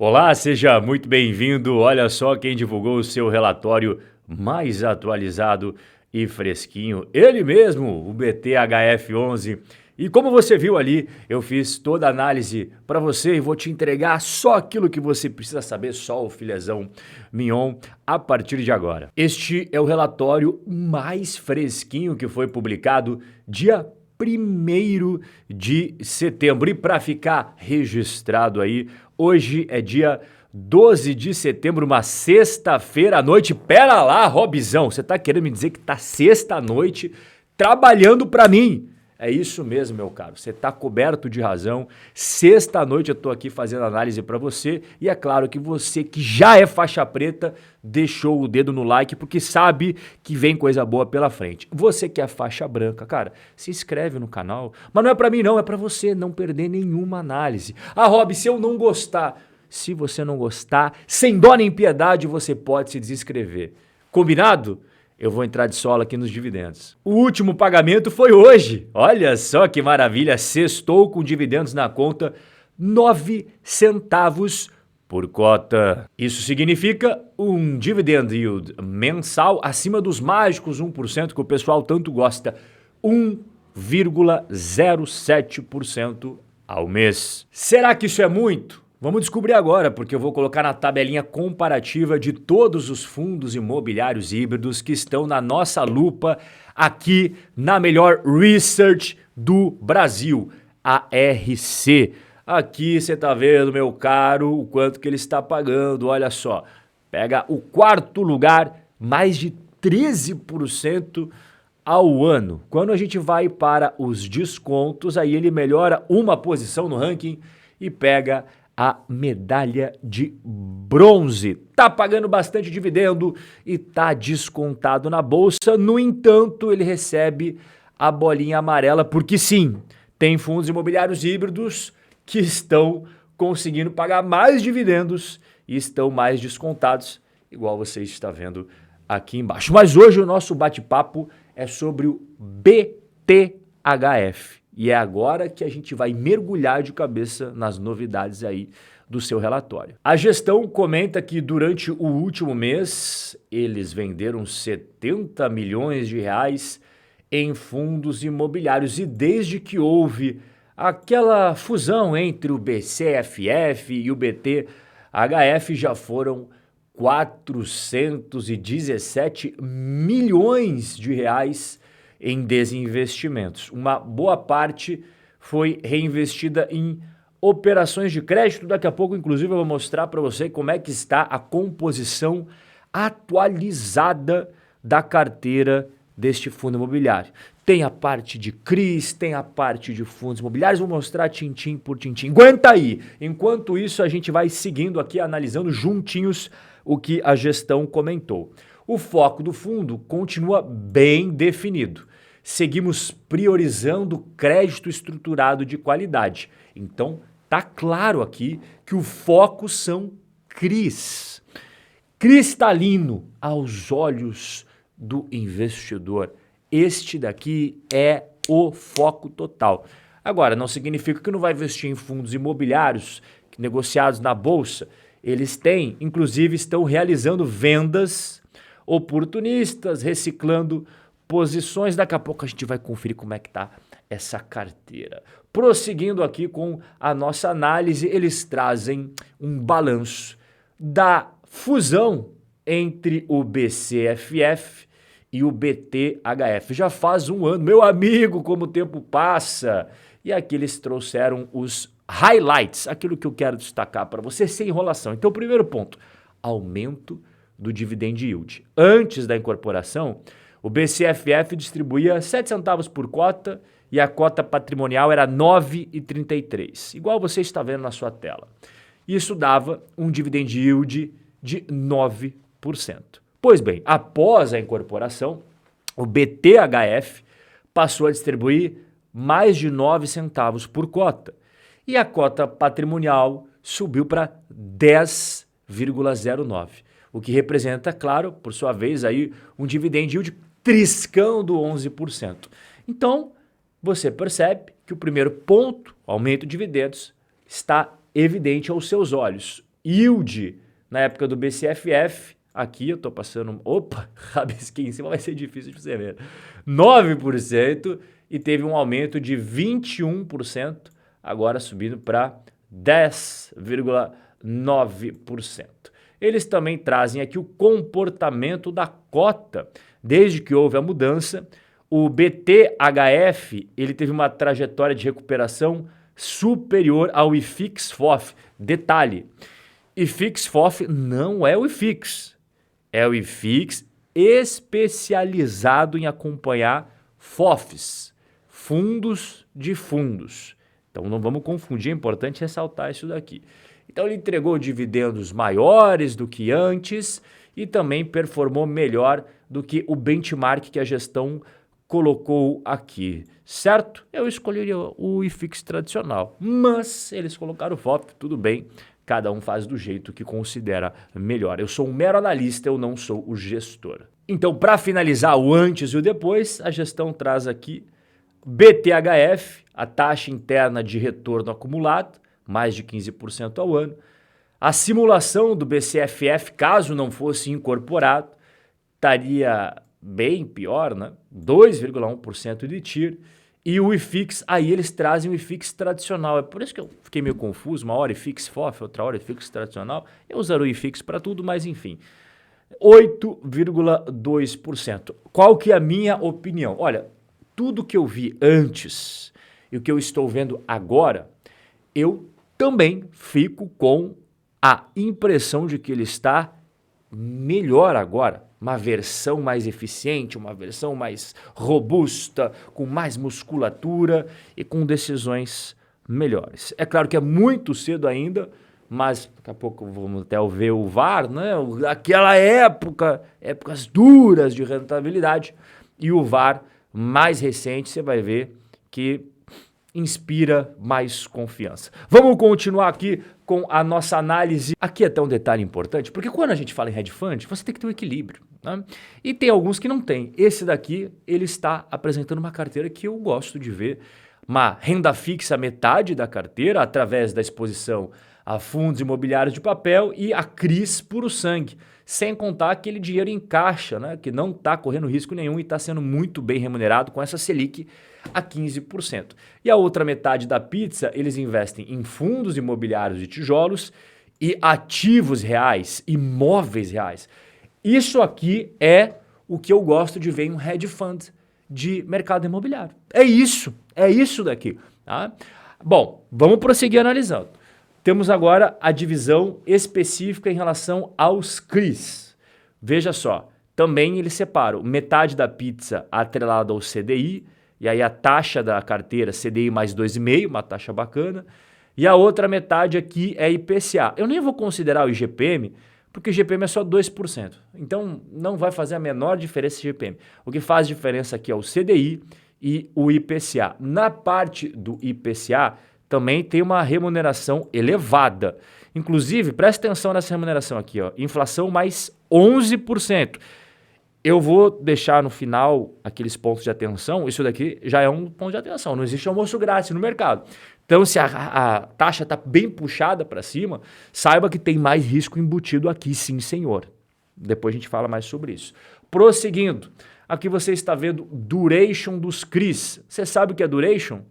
Olá, seja muito bem-vindo. Olha só quem divulgou o seu relatório mais atualizado e fresquinho. Ele mesmo, o BTHF11. E como você viu ali, eu fiz toda a análise para você e vou te entregar só aquilo que você precisa saber, só o filezão mignon a partir de agora. Este é o relatório mais fresquinho que foi publicado dia 1º de setembro. E para ficar registrado aí, hoje é dia 12 de setembro, uma sexta-feira à noite. Pera lá, Robizão, você tá querendo me dizer que tá sexta à noite trabalhando para mim? É isso mesmo, meu caro. Você tá coberto de razão. Sexta à noite eu tô aqui fazendo análise para você e é claro que você que já é faixa preta deixou o dedo no like porque sabe que vem coisa boa pela frente. Você que é faixa branca, cara, se inscreve no canal. Mas não é para mim não, é para você não perder nenhuma análise. Ah, Rob, se eu não gostar, se você não gostar, sem dó nem piedade, você pode se desinscrever. Combinado? Eu vou entrar de sola aqui nos dividendos. O último pagamento foi hoje. Olha só que maravilha, sextou com dividendos na conta, 9 centavos por cota. Isso significa um dividend yield mensal acima dos mágicos 1% que o pessoal tanto gosta, 1,07% ao mês. Será que isso é muito? Vamos descobrir agora, porque eu vou colocar na tabelinha comparativa de todos os fundos imobiliários híbridos que estão na nossa lupa aqui na melhor research do Brasil, a RC. Aqui você tá vendo, meu caro, o quanto que ele está pagando, olha só. Pega o quarto lugar, mais de 13% ao ano. Quando a gente vai para os descontos, aí ele melhora uma posição no ranking e pega a medalha de bronze. Tá pagando bastante dividendo e tá descontado na bolsa. No entanto, ele recebe a bolinha amarela porque sim, tem fundos imobiliários híbridos que estão conseguindo pagar mais dividendos e estão mais descontados, igual você está vendo aqui embaixo. Mas hoje o nosso bate-papo é sobre o BTHF. E é agora que a gente vai mergulhar de cabeça nas novidades aí do seu relatório. A gestão comenta que durante o último mês eles venderam 70 milhões de reais em fundos imobiliários e desde que houve aquela fusão entre o BCFF e o BTHF já foram 417 milhões de reais em desinvestimentos. Uma boa parte foi reinvestida em operações de crédito. Daqui a pouco, inclusive, eu vou mostrar para você como é que está a composição atualizada da carteira deste fundo imobiliário. Tem a parte de CRIs, tem a parte de fundos imobiliários, vou mostrar tintim por tintim. Aguenta aí! Enquanto isso, a gente vai seguindo aqui, analisando juntinhos o que a gestão comentou. O foco do fundo continua bem definido. Seguimos priorizando crédito estruturado de qualidade. Então, tá claro aqui que o foco são CRIs. Cristalino aos olhos do investidor. Este daqui é o foco total. Agora, não significa que não vai investir em fundos imobiliários negociados na bolsa. Eles têm, inclusive, estão realizando vendas oportunistas, reciclando posições. Daqui a pouco a gente vai conferir como é que está essa carteira. Prosseguindo aqui com a nossa análise, eles trazem um balanço da fusão entre o BCFF e o BTHF. Já faz um ano, meu amigo, como o tempo passa. E aqui eles trouxeram os highlights, aquilo que eu quero destacar para você sem enrolação. Então, primeiro ponto, aumento do dividend yield. Antes da incorporação, o BCFF distribuía 7 centavos por cota e a cota patrimonial era 9,33, igual você está vendo na sua tela. Isso dava um dividend yield de 9%. Pois bem, após a incorporação, o BTHF passou a distribuir mais de 9 centavos por cota e a cota patrimonial subiu para 10,09, o que representa, claro, por sua vez, aí um dividend yield triscando 11%. Então, você percebe que o primeiro ponto, aumento de dividendos, está evidente aos seus olhos. Yield na época do BCFF, aqui eu estou passando, opa, rabisquei em cima, vai ser difícil de você ver, 9% e teve um aumento de 21%, agora subindo para 10,9%. Eles também trazem aqui o comportamento da cota. Desde que houve a mudança, o BTHF ele teve uma trajetória de recuperação superior ao IFIX-FOF. Detalhe, IFIX-FOF não é o IFIX, é o IFIX especializado em acompanhar FOFs, fundos de fundos. Então não vamos confundir, é importante ressaltar isso daqui. Então ele entregou dividendos maiores do que antes e também performou melhor do que o benchmark que a gestão colocou aqui, certo? Eu escolheria o IFIX tradicional, mas eles colocaram o FOF, tudo bem, cada um faz do jeito que considera melhor. Eu sou um mero analista, eu não sou o gestor. Então, para finalizar o antes e o depois, a gestão traz aqui BTHF, a taxa interna de retorno acumulado, mais de 15% ao ano. A simulação do BCFF, caso não fosse incorporado, estaria bem pior, né? 2,1% de TIR. E o IFIX, aí eles trazem o IFIX tradicional. É por isso que eu fiquei meio confuso. Uma hora IFIX FOF, outra hora IFIX tradicional. Eu usaria o IFIX para tudo, mas enfim. 8,2%. Qual que é a minha opinião? Olha, tudo que eu vi antes e o que eu estou vendo agora, eu também fico com a impressão de que ele está melhor agora. Uma versão mais eficiente, uma versão mais robusta, com mais musculatura e com decisões melhores. É claro que é muito cedo ainda, mas daqui a pouco vamos até ver o VAR, né? Aquela época, épocas duras de rentabilidade, e o VAR mais recente, você vai ver que inspira mais confiança. Vamos continuar aqui com a nossa análise. Aqui até um detalhe importante, porque quando a gente fala em hedge fund, você tem que ter um equilíbrio, né? E tem alguns que não tem. Esse daqui, ele está apresentando uma carteira que eu gosto de ver, uma renda fixa metade da carteira, através da exposição a fundos imobiliários de papel e a CRIs puro sangue, sem contar aquele dinheiro em caixa, né, que não está correndo risco nenhum e está sendo muito bem remunerado com essa Selic a 15%. E a outra metade da pizza, eles investem em fundos imobiliários de tijolos e ativos reais, imóveis reais. Isso aqui é o que eu gosto de ver em um hedge fund de mercado imobiliário. É isso daqui. Tá? Bom, vamos prosseguir analisando. Temos agora a divisão específica em relação aos CRIs. Veja só, também eles separam metade da pizza atrelada ao CDI, e aí a taxa da carteira CDI mais 2,5, uma taxa bacana, e a outra metade aqui é IPCA. Eu nem vou considerar o IGPM, porque o IGPM é só 2%, então não vai fazer a menor diferença o IGPM. O que faz diferença aqui é o CDI e o IPCA. Na parte do IPCA, também tem uma remuneração elevada. Inclusive, preste atenção nessa remuneração aqui, ó, inflação mais 11%. Eu vou deixar no final aqueles pontos de atenção, isso daqui já é um ponto de atenção, não existe almoço grátis no mercado. Então, se a taxa está bem puxada para cima, saiba que tem mais risco embutido aqui, sim, senhor. Depois a gente fala mais sobre isso. Prosseguindo, aqui você está vendo duration dos CRIs. Você sabe o que é duration?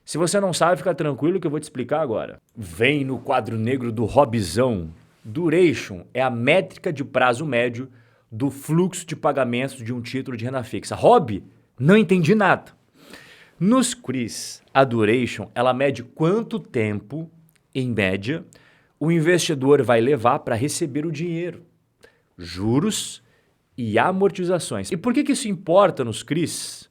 Se você não sabe, fica tranquilo que eu vou te explicar agora. Vem no quadro negro do Robizão. Duration é a métrica de prazo médio do fluxo de pagamentos de um título de renda fixa. Rob, não entendi nada. Nos CRIs, a duration, ela mede quanto tempo, em média, o investidor vai levar para receber o dinheiro, juros e amortizações. E por que isso importa nos CRIs?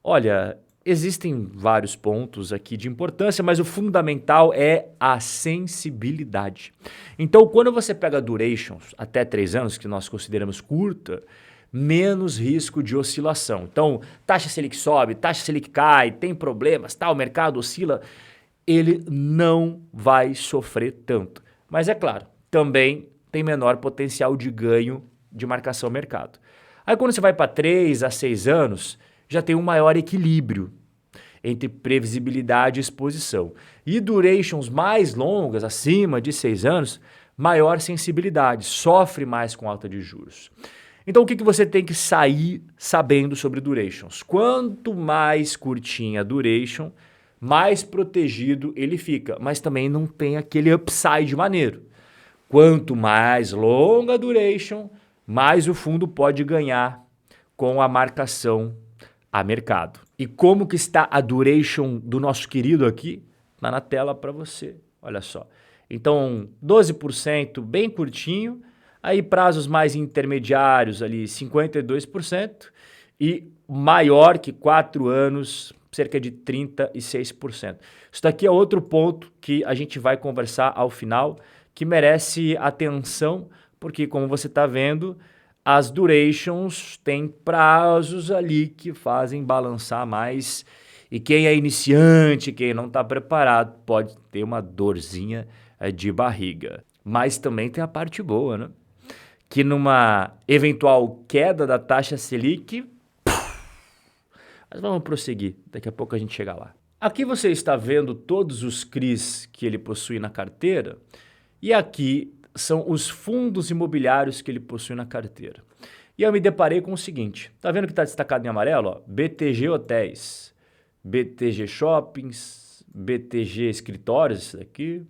Olha, existem vários pontos aqui de importância, mas o fundamental é a sensibilidade. Então, quando você pega durations até 3 anos, que nós consideramos curta, menos risco de oscilação. Então, taxa Selic sobe, taxa Selic cai, tem problemas, o mercado oscila, ele não vai sofrer tanto. Mas é claro, também tem menor potencial de ganho de marcação mercado. Aí quando você vai para 3 a 6 anos, já tem um maior equilíbrio entre previsibilidade e exposição. E durations mais longas, acima de 6 anos, maior sensibilidade, sofre mais com alta de juros. Então, o que você tem que sair sabendo sobre durations? Quanto mais curtinha a duration, mais protegido ele fica, mas também não tem aquele upside maneiro. Quanto mais longa a duration, mais o fundo pode ganhar com a marcação a mercado. E como que está a duration do nosso querido aqui? Tá na tela para você, olha só. Então, 12%, bem curtinho, aí prazos mais intermediários ali, 52%, e maior que 4 anos, cerca de 36%. Isso daqui é outro ponto que a gente vai conversar ao final, que merece atenção, porque como você está vendo, as durations têm prazos ali que fazem balançar mais, e quem é iniciante, quem não está preparado, pode ter uma dorzinha de barriga. Mas também tem a parte boa, né? Que numa eventual queda da taxa Selic, mas vamos prosseguir, daqui a pouco a gente chega lá. Aqui você está vendo todos os CRIs que ele possui na carteira, e aqui são os fundos imobiliários que ele possui na carteira. E eu me deparei com o seguinte, tá vendo que está destacado em amarelo? Ó? BTG Hotéis, BTG Shoppings, BTG Escritórios, isso daqui,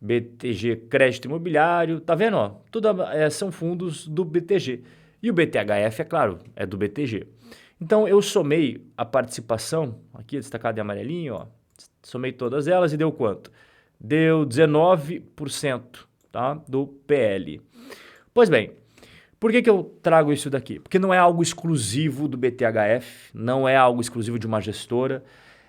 BTG Crédito Imobiliário, tá vendo? Ó? Tudo são fundos do BTG. E o BTHF, é claro, é do BTG. Então eu somei a participação, aqui destacado em amarelinho, ó, somei todas elas e deu quanto? Deu 19%, tá? Do PL. Pois bem, por que eu trago isso daqui? Porque não é algo exclusivo do BTHF, não é algo exclusivo de uma gestora,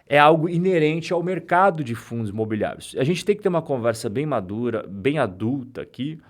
é algo inerente ao mercado de fundos imobiliários. A gente tem que ter uma conversa bem madura, bem adulta aqui,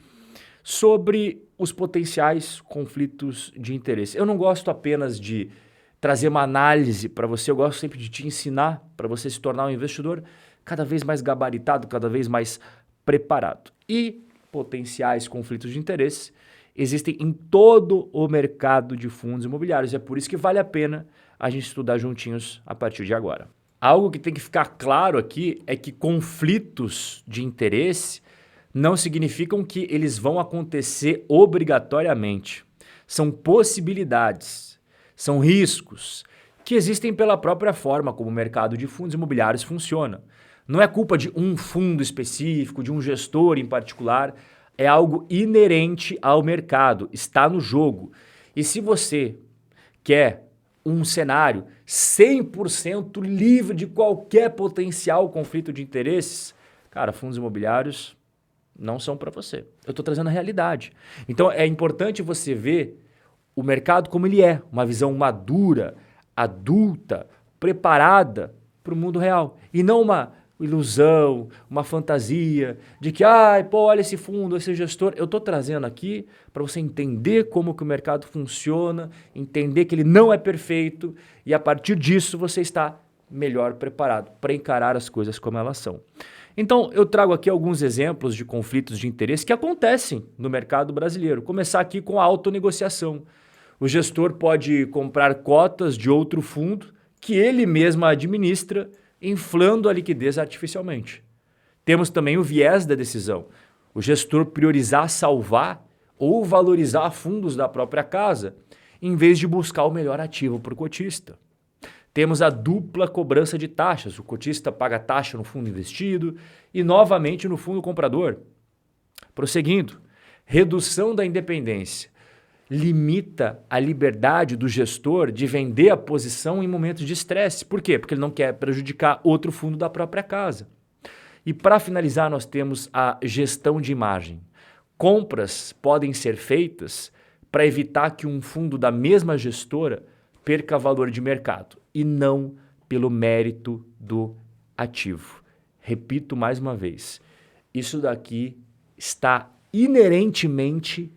sobre os potenciais conflitos de interesse. Eu não gosto apenas de trazer uma análise para você, eu gosto sempre de te ensinar para você se tornar um investidor cada vez mais gabaritado, cada vez mais preparado. E potenciais conflitos de interesse existem em todo o mercado de fundos imobiliários. É por isso que vale a pena a gente estudar juntinhos a partir de agora. Algo que tem que ficar claro aqui é que conflitos de interesse não significam que eles vão acontecer obrigatoriamente. São possibilidades, são riscos que existem pela própria forma como o mercado de fundos imobiliários funciona. Não é culpa de um fundo específico, de um gestor em particular, é algo inerente ao mercado, está no jogo. E se você quer um cenário 100% livre de qualquer potencial conflito de interesses, cara, fundos imobiliários não são para você. Eu estou trazendo a realidade. Então é importante você ver o mercado como ele é, uma visão madura, adulta, preparada para o mundo real. E não uma ilusão, uma fantasia de que, olha esse fundo, esse gestor. Eu estou trazendo aqui para você entender como que o mercado funciona, entender que ele não é perfeito e a partir disso você está melhor preparado para encarar as coisas como elas são. Então, eu trago aqui alguns exemplos de conflitos de interesse que acontecem no mercado brasileiro. Começar aqui com a autonegociação. O gestor pode comprar cotas de outro fundo que ele mesmo administra, inflando a liquidez artificialmente. Temos também o viés da decisão. O gestor priorizar salvar ou valorizar fundos da própria casa, em vez de buscar o melhor ativo para o cotista. Temos a dupla cobrança de taxas. O cotista paga taxa no fundo investido e novamente no fundo comprador. Prosseguindo, redução da independência. Limita a liberdade do gestor de vender a posição em momentos de estresse. Por quê? Porque ele não quer prejudicar outro fundo da própria casa. E para finalizar, nós temos a gestão de imagem. Compras podem ser feitas para evitar que um fundo da mesma gestora perca valor de mercado e não pelo mérito do ativo. Repito mais uma vez, isso daqui está inerentemente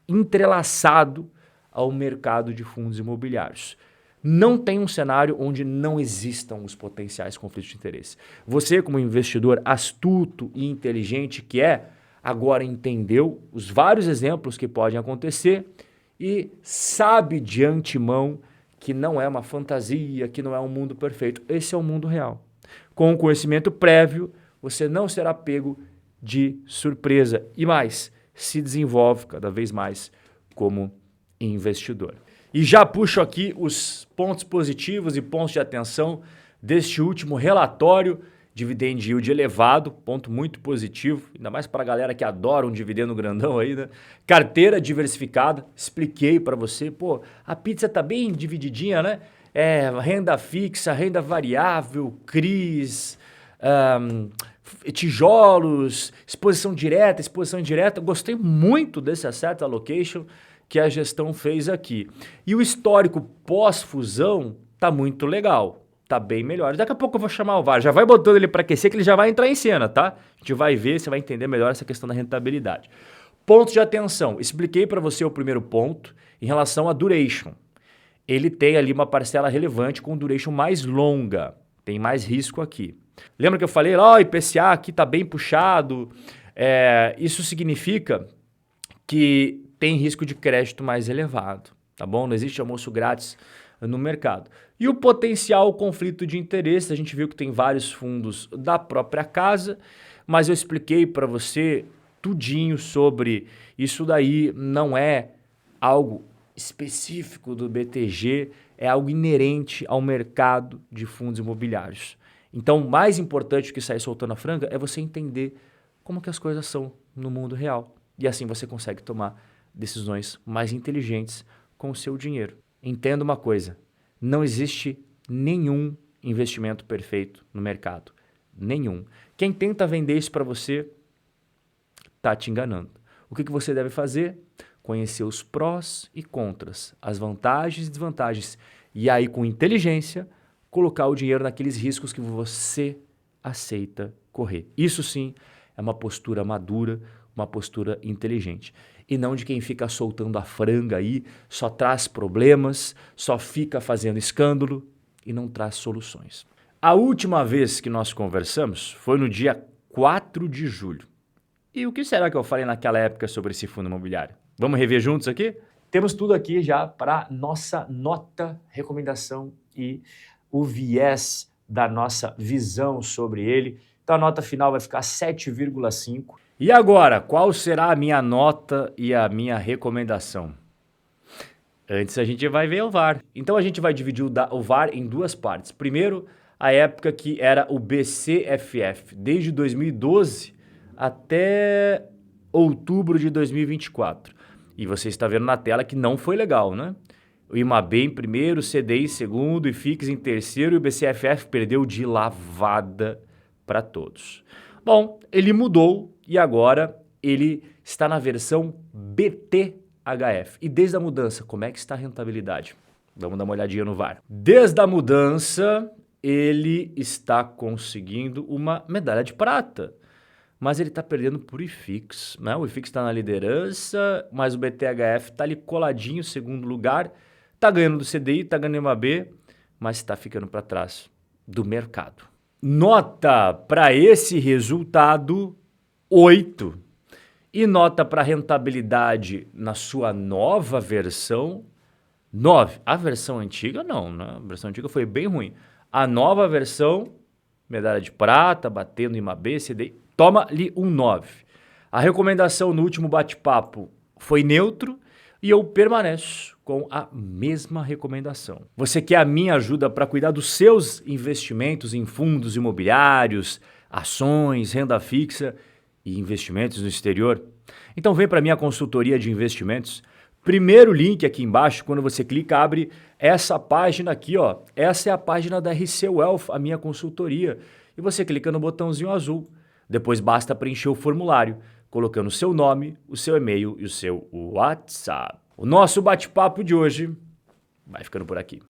entrelaçado ao mercado de fundos imobiliários. Não tem um cenário onde não existam os potenciais conflitos de interesse. Você, como investidor astuto e inteligente que é, agora entendeu os vários exemplos que podem acontecer e sabe de antemão que não é uma fantasia, que não é um mundo perfeito. Esse é o mundo real. Com o conhecimento prévio, você não será pego de surpresa e mais, se desenvolve cada vez mais como investidor. E já puxo aqui os pontos positivos e pontos de atenção deste último relatório, dividend yield elevado, ponto muito positivo, ainda mais para a galera que adora um dividendo grandão aí, né? Carteira diversificada, expliquei para você, pô, a pizza tá bem divididinha, né? Renda fixa, renda variável, CRIs, tijolos, exposição direta, exposição indireta. Gostei muito desse asset allocation que a gestão fez aqui. E o histórico pós-fusão tá muito legal. Tá bem melhor. Daqui a pouco eu vou chamar o VAR. Já vai botando ele para aquecer que ele já vai entrar em cena, tá? A gente vai ver, você vai entender melhor essa questão da rentabilidade. Pontos de atenção. Expliquei para você o primeiro ponto em relação à duration. Ele tem ali uma parcela relevante com duration mais longa. Tem mais risco aqui. Lembra que eu falei, ó, IPCA aqui tá bem puxado. Isso significa que tem risco de crédito mais elevado, tá bom? Não existe almoço grátis no mercado. E o potencial conflito de interesse, a gente viu que tem vários fundos da própria casa, mas eu expliquei para você tudinho sobre isso daí, não é algo específico do BTG, é algo inerente ao mercado de fundos imobiliários. Então, mais importante que sair soltando a franga é você entender como que as coisas são no mundo real. E assim você consegue tomar decisões mais inteligentes com o seu dinheiro. Entenda uma coisa, não existe nenhum investimento perfeito no mercado. Nenhum. Quem tenta vender isso para você está te enganando. O que você deve fazer? Conhecer os prós e contras, as vantagens e desvantagens. E aí, com inteligência, colocar o dinheiro naqueles riscos que você aceita correr. Isso sim é uma postura madura, uma postura inteligente. E não de quem fica soltando a franga aí, só traz problemas, só fica fazendo escândalo e não traz soluções. A última vez que nós conversamos foi no dia 4 de julho. E o que será que eu falei naquela época sobre esse fundo imobiliário? Vamos rever juntos aqui? Temos tudo aqui já para nossa nota, recomendação e o viés da nossa visão sobre ele. Então a nota final vai ficar 7,5. E agora, qual será a minha nota e a minha recomendação? Antes a gente vai ver o VAR. Então a gente vai dividir o VAR em duas partes. Primeiro, a época que era o BCFF, desde 2012 até outubro de 2024. E você está vendo na tela que não foi legal, né? O IMAB em primeiro, CDI em segundo, IFIX em terceiro e o BCFF perdeu de lavada para todos. Bom, ele mudou e agora ele está na versão BTHF. E desde a mudança, como é que está a rentabilidade? Vamos dar uma olhadinha no VAR. Desde a mudança, ele está conseguindo uma medalha de prata. Mas ele está perdendo por IFIX, né? O IFIX está na liderança, mas o BTHF está ali coladinho, segundo lugar. Está ganhando do CDI, está ganhando do IMAB, mas está ficando para trás do mercado. Nota para esse resultado, 8. E nota para rentabilidade na sua nova versão, 9. A versão antiga não, né? A versão antiga foi bem ruim. A nova versão, medalha de prata, batendo IMAB, CDI, toma-lhe um 9. A recomendação no último bate-papo foi neutro e eu permaneço com a mesma recomendação. Você quer a minha ajuda para cuidar dos seus investimentos em fundos imobiliários, ações, renda fixa e investimentos no exterior? Então vem para a minha consultoria de investimentos. Primeiro link aqui embaixo, quando você clica, abre essa página aqui, ó. Essa é a página da RC Wealth, a minha consultoria. E você clica no botãozinho azul. Depois basta preencher o formulário, colocando o seu nome, o seu e-mail e o seu WhatsApp. O nosso bate-papo de hoje vai ficando por aqui.